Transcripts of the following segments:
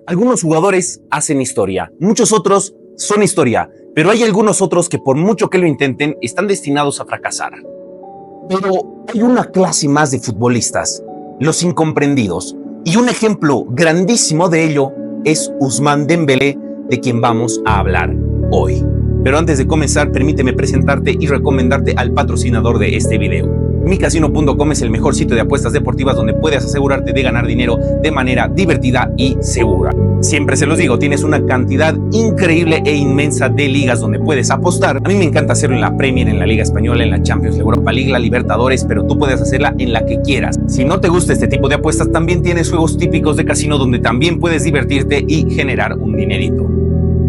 Algunos jugadores hacen historia, muchos otros son historia, pero hay algunos otros que por mucho que lo intenten, están destinados a fracasar. Pero hay una clase más de futbolistas, los incomprendidos, y un ejemplo grandísimo de ello es Ousmane Dembélé, de quien vamos a hablar hoy. Pero antes de comenzar, permíteme presentarte y recomendarte al patrocinador de este video. Micasino.com es el mejor sitio de apuestas deportivas donde puedes asegurarte de ganar dinero de manera divertida y segura. Siempre se los digo, tienes una cantidad increíble e inmensa de ligas donde puedes apostar. A mí me encanta hacerlo en la Premier, en la Liga Española, en la Champions, la Europa League, la Libertadores, pero tú puedes hacerla en la que quieras. Si no te gusta este tipo de apuestas, también tienes juegos típicos de casino donde también puedes divertirte y generar un dinerito.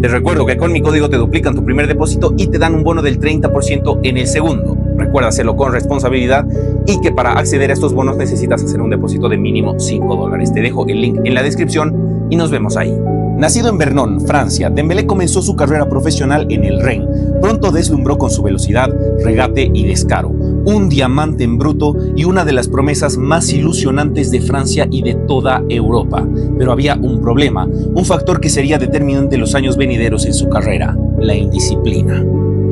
Te recuerdo que con mi código te duplican tu primer depósito y te dan un bono del 30% en el segundo. Recuerda hacerlo con responsabilidad y que para acceder a estos bonos necesitas hacer un depósito de mínimo $5. Te dejo el link en la descripción y nos vemos ahí. Nacido en Vernon, Francia, Dembélé comenzó su carrera profesional en el Rennes. Pronto deslumbró con su velocidad, regate y descaro. Un diamante en bruto y una de las promesas más ilusionantes de Francia y de toda Europa. Pero había un problema, un factor que sería determinante en los años venideros en su carrera: la indisciplina.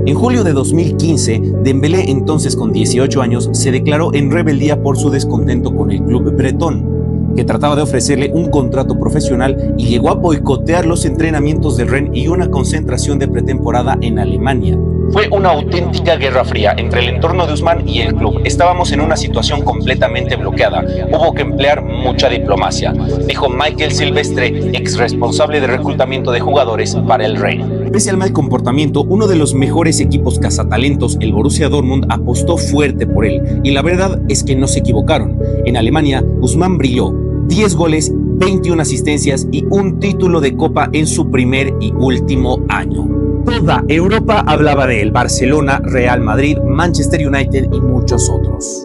En julio de 2015, Dembélé, entonces con 18 años, se declaró en rebeldía por su descontento con el club bretón, que trataba de ofrecerle un contrato profesional y llegó a boicotear los entrenamientos del Rennes y una concentración de pretemporada en Alemania. Fue una auténtica guerra fría entre el entorno de Ousmane y el club. Estábamos en una situación completamente bloqueada. Hubo que emplear mucha diplomacia, dijo Michael Silvestre, ex responsable de reclutamiento de jugadores para el Rennes. Pese al mal comportamiento, uno de los mejores equipos cazatalentos, el Borussia Dortmund, apostó fuerte por él. Y la verdad es que no se equivocaron. En Alemania, Ousmane brilló. 10 goles, 21 asistencias y un título de Copa en su primer y último año. Toda Europa hablaba de él: Barcelona, Real Madrid, Manchester United y muchos otros.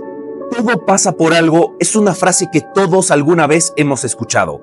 Todo pasa por algo es una frase que todos alguna vez hemos escuchado.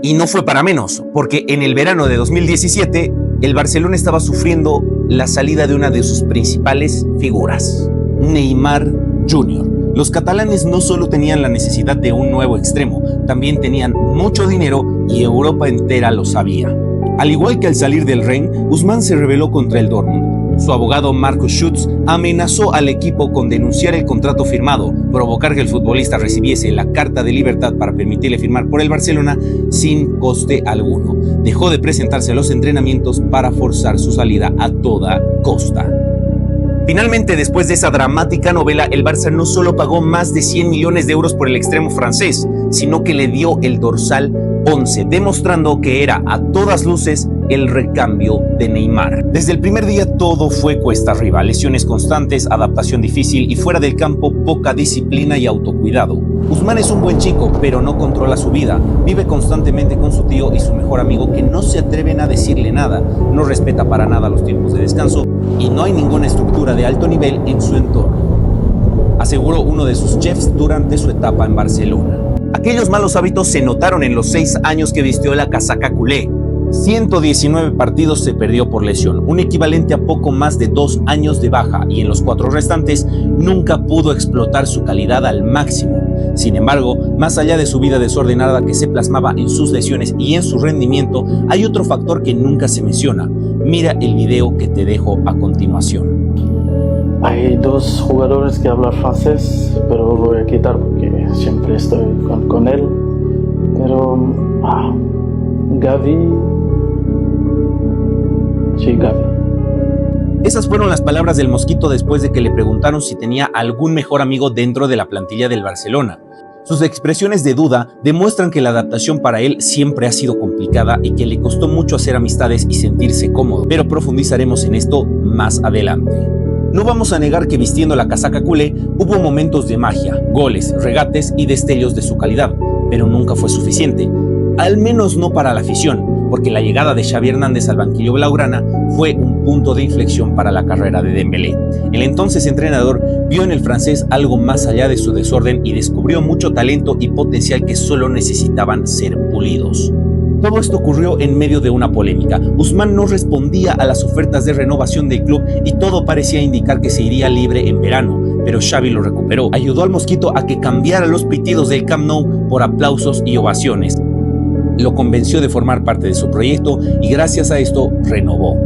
Y no fue para menos, porque en el verano de 2017, el Barcelona estaba sufriendo la salida de una de sus principales figuras, Neymar Jr. Los catalanes no solo tenían la necesidad de un nuevo extremo, también tenían mucho dinero y Europa entera lo sabía. Al igual que al salir del Rennes, Ousmane se rebeló contra el Dortmund. Su abogado Markus Schütz amenazó al equipo con denunciar el contrato firmado, provocar que el futbolista recibiese la carta de libertad para permitirle firmar por el Barcelona sin coste alguno. Dejó de presentarse a los entrenamientos para forzar su salida a toda costa. Finalmente, después de esa dramática novela, el Barça no solo pagó más de 100 millones de euros por el extremo francés, sino que le dio el dorsal 11, demostrando que era a todas luces el recambio de Neymar. Desde el primer día todo fue cuesta arriba: lesiones constantes, adaptación difícil y fuera del campo poca disciplina y autocuidado. Ousmane es un buen chico, pero no controla su vida. Vive constantemente con su tío y su mejor amigo, que no se atreven a decirle nada. No respeta para nada los tiempos de descanso y no hay ninguna estructura de alto nivel en su entorno, aseguró uno de sus chefs durante su etapa en Barcelona. Aquellos malos hábitos se notaron en los 6 años que vistió la casaca culé. 119 partidos se perdió por lesión, un equivalente a poco más de 2 años de baja, y en los 4 restantes nunca pudo explotar su calidad al máximo. Sin embargo, más allá de su vida desordenada que se plasmaba en sus lesiones y en su rendimiento, hay otro factor que nunca se menciona. Mira el video que te dejo a continuación. Hay 2 jugadores que hablan francés, pero lo voy a quitar porque siempre estoy con él. Pero Gavi. Sí, Gavi. Esas fueron las palabras del Mosquito después de que le preguntaron si tenía algún mejor amigo dentro de la plantilla del Barcelona. Sus expresiones de duda demuestran que la adaptación para él siempre ha sido complicada y que le costó mucho hacer amistades y sentirse cómodo, pero profundizaremos en esto más adelante. No vamos a negar que vistiendo la casaca culé hubo momentos de magia, goles, regates y destellos de su calidad, pero nunca fue suficiente, al menos no para la afición, porque la llegada de Xavi Hernández al banquillo blaugrana fue un punto de inflexión para la carrera de Dembélé. El entonces entrenador vio en el francés algo más allá de su desorden y descubrió mucho talento y potencial que solo necesitaban ser pulidos. Todo esto ocurrió en medio de una polémica. Ousmane no respondía a las ofertas de renovación del club y todo parecía indicar que se iría libre en verano, pero Xavi lo recuperó. Ayudó al Mosquito a que cambiara los pitidos del Camp Nou por aplausos y ovaciones. lo convenció de formar parte de su proyecto y gracias a esto renovó.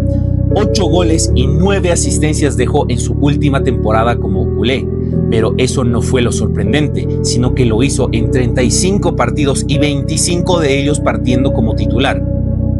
8 goles y 9 asistencias dejó en su última temporada como culé. Pero eso no fue lo sorprendente, sino que lo hizo en 35 partidos y 25 de ellos partiendo como titular.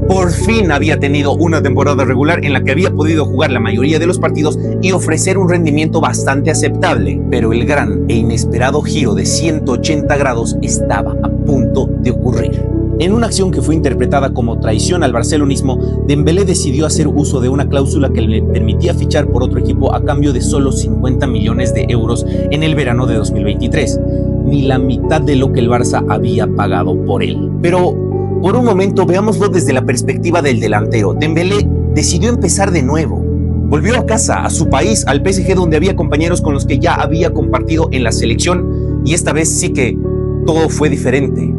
Por fin había tenido una temporada regular en la que había podido jugar la mayoría de los partidos y ofrecer un rendimiento bastante aceptable. Pero el gran e inesperado giro de 180 grados estaba a punto de ocurrir. En una acción que fue interpretada como traición al barcelonismo, Dembélé decidió hacer uso de una cláusula que le permitía fichar por otro equipo a cambio de solo 50 millones de euros en el verano de 2023, ni la mitad de lo que el Barça había pagado por él. Pero por un momento veámoslo desde la perspectiva del delantero. Dembélé decidió empezar de nuevo. Volvió a casa, a su país, al PSG, donde había compañeros con los que ya había compartido en la selección, y esta vez sí que todo fue diferente.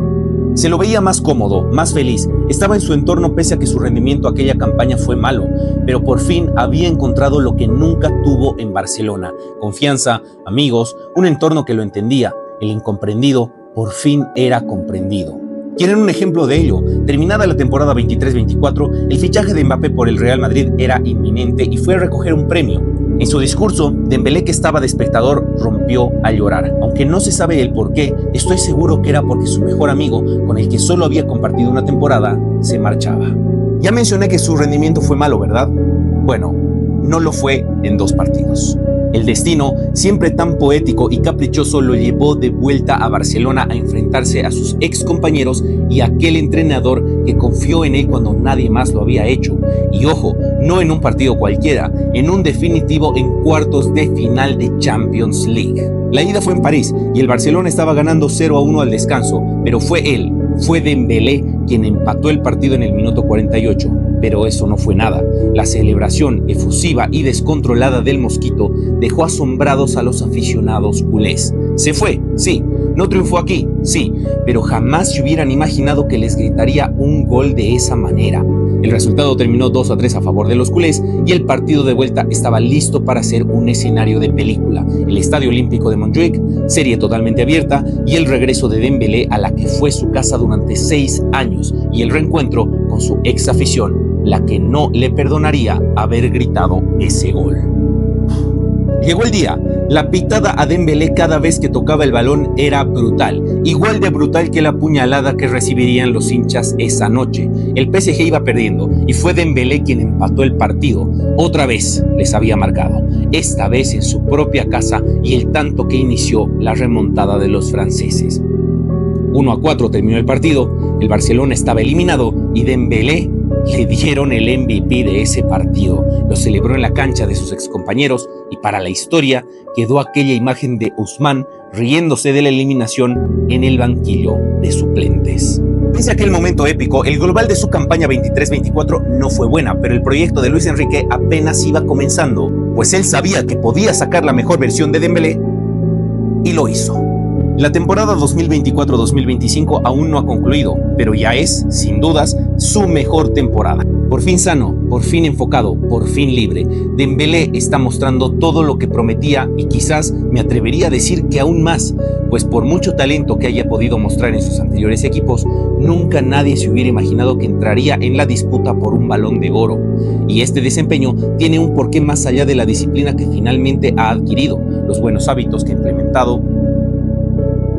Se lo veía más cómodo, más feliz, estaba en su entorno pese a que su rendimiento aquella campaña fue malo, pero por fin había encontrado lo que nunca tuvo en Barcelona: confianza, amigos, un entorno que lo entendía. El incomprendido por fin era comprendido. ¿Quieren un ejemplo de ello? Terminada la temporada 23-24, el fichaje de Mbappé por el Real Madrid era inminente y fue a recoger un premio. En su discurso, Dembélé, que estaba de espectador, rompió a llorar. Aunque no se sabe el por qué, estoy seguro que era porque su mejor amigo, con el que solo había compartido una temporada, se marchaba. Ya mencioné que su rendimiento fue malo, ¿verdad? Bueno, no lo fue en 2 partidos. El destino, siempre tan poético y caprichoso, lo llevó de vuelta a Barcelona a enfrentarse a sus ex compañeros y a aquel entrenador que confió en él cuando nadie más lo había hecho. Y ojo, no en un partido cualquiera, en un definitivo en cuartos de final de Champions League. La ida fue en París y el Barcelona estaba ganando 0-1 al descanso, pero fue Dembélé quien empató el partido en el minuto 48. Pero eso no fue nada. La celebración efusiva y descontrolada del Mosquito dejó asombrados a los aficionados culés. Se fue, sí. No triunfó aquí, sí. Pero jamás se hubieran imaginado que les gritaría un gol de esa manera. El resultado terminó 2-3 a favor de los culés y el partido de vuelta estaba listo para ser un escenario de película. El Estadio Olímpico de Montjuic, serie totalmente abierta, y el regreso de Dembélé a la que fue su casa durante 6 años y el reencuentro con su ex afición, la que no le perdonaría haber gritado ese gol. Llegó el día. La pitada a Dembélé cada vez que tocaba el balón era brutal, igual de brutal que la puñalada que recibirían los hinchas esa noche. El PSG iba perdiendo y fue Dembélé quien empató el partido. Otra vez les había marcado, esta vez en su propia casa, y el tanto que inició la remontada de los franceses. 1-4 terminó el partido, el Barcelona estaba eliminado y Dembélé le dieron el MVP de ese partido. Lo celebró en la cancha de sus excompañeros y para la historia quedó aquella imagen de Ousmane riéndose de la eliminación en el banquillo de suplentes. Pese a aquel momento épico, el global de su campaña 23-24 no fue buena, pero el proyecto de Luis Enrique apenas iba comenzando, pues él sabía que podía sacar la mejor versión de Dembélé y lo hizo. La temporada 2024-2025 aún no ha concluido, pero ya es, sin dudas, su mejor temporada. Por fin sano, por fin enfocado, por fin libre, Dembélé está mostrando todo lo que prometía y quizás me atrevería a decir que aún más, pues por mucho talento que haya podido mostrar en sus anteriores equipos, nunca nadie se hubiera imaginado que entraría en la disputa por un Balón de Oro. Y este desempeño tiene un porqué más allá de la disciplina que finalmente ha adquirido, los buenos hábitos que ha implementado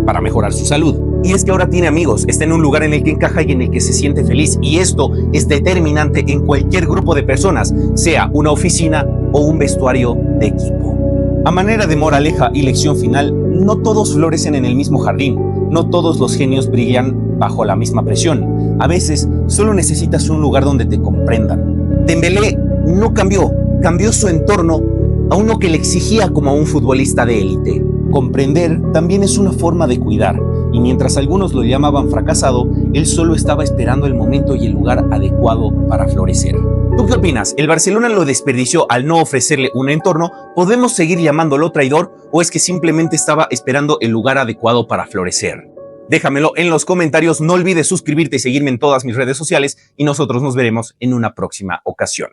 para mejorar su salud. Y es que ahora tiene amigos, está en un lugar en el que encaja y en el que se siente feliz, y esto es determinante en cualquier grupo de personas, sea una oficina o un vestuario de equipo. A manera de moraleja y lección final, no todos florecen en el mismo jardín, no todos los genios brillan bajo la misma presión. A veces solo necesitas un lugar donde te comprendan. Dembélé no cambió su entorno a uno que le exigía como a un futbolista de élite. Comprender también es una forma de cuidar, y mientras algunos lo llamaban fracasado, él solo estaba esperando el momento y el lugar adecuado para florecer. ¿Tú qué opinas? ¿El Barcelona lo desperdició al no ofrecerle un entorno? ¿Podemos seguir llamándolo traidor? ¿O es que simplemente estaba esperando el lugar adecuado para florecer? Déjamelo en los comentarios, no olvides suscribirte y seguirme en todas mis redes sociales, y nosotros nos veremos en una próxima ocasión.